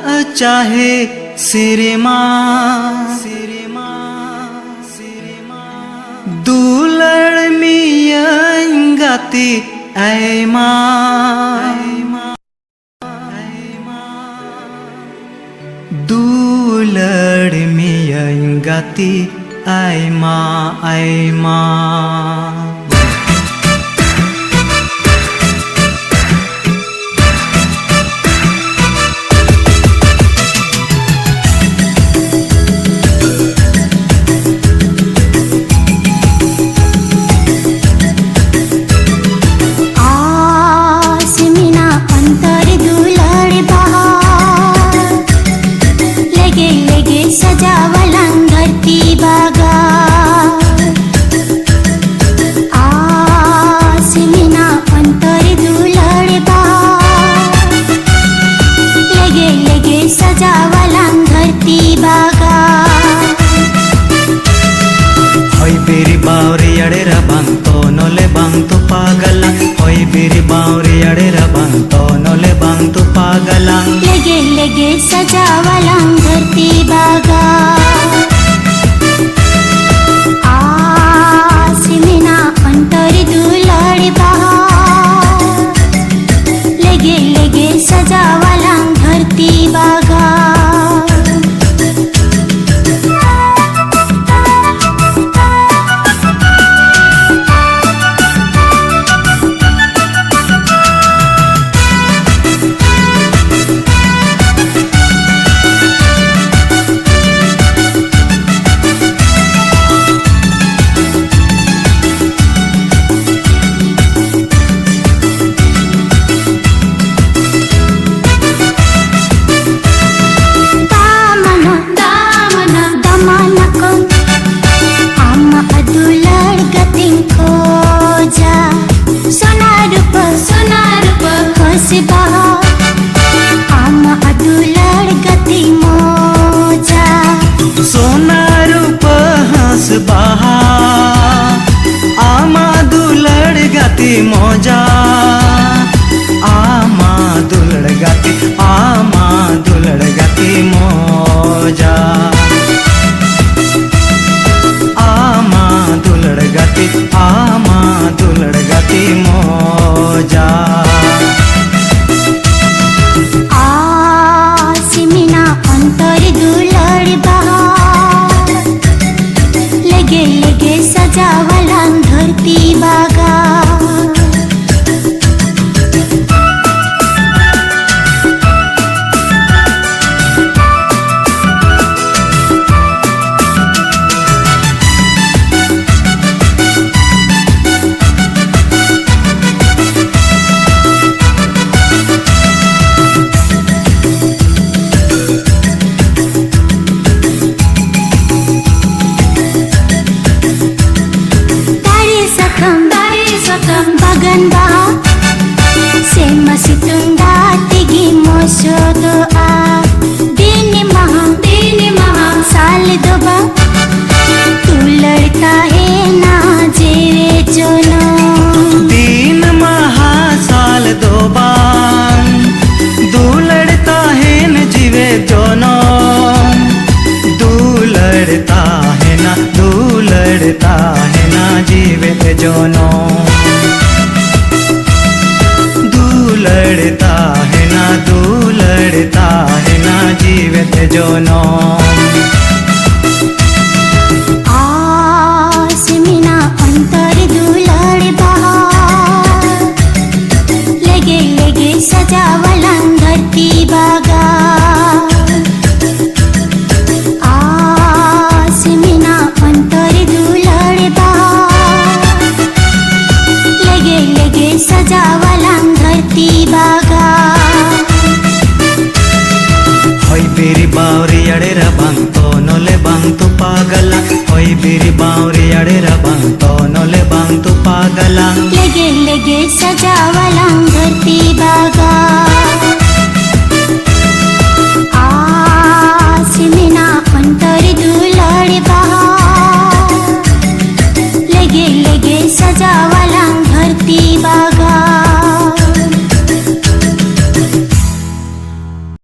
चाहे सिरमा दुलड़ मियंगाती ऐमा दुलड़ मियंगाती ऐमा ऐमा लगे लगे सजावला धरती बागा आसमिना अंतर दुलड़ बहा लगे लगे सजावला धरती बागा आमा दुलड़ गाती मौजा आमा दुलड़ गाती मौजा आमा दुलड़ गाती मौजा आसमिना अंतर दुलड़ बहा लगे लगे सजावला धरती बागा bagan ba se masitunda tigi mosodo a dini maha sal do ba tu ladka hai na jewe jono दिन महा साल दो बार दू लड़ता है न जीवे जोनो दू लड़ता है ना जीवे जोनो लड़ता है ना जीवित जोनो आसमिना अंतर दुलड़ बहा लगे लगे सजावला धरती बागा आसमिना अंतर दुलड़ बहा लगे लगे सजावला धरती बागा होई बेरी बावरी अड़ेरा बांग तो नोले बांग तू पागला होई बेरी बावरी अड़ेरा बांग तो नोले बांग तू पागला लगे लगे सजावला धरती बागा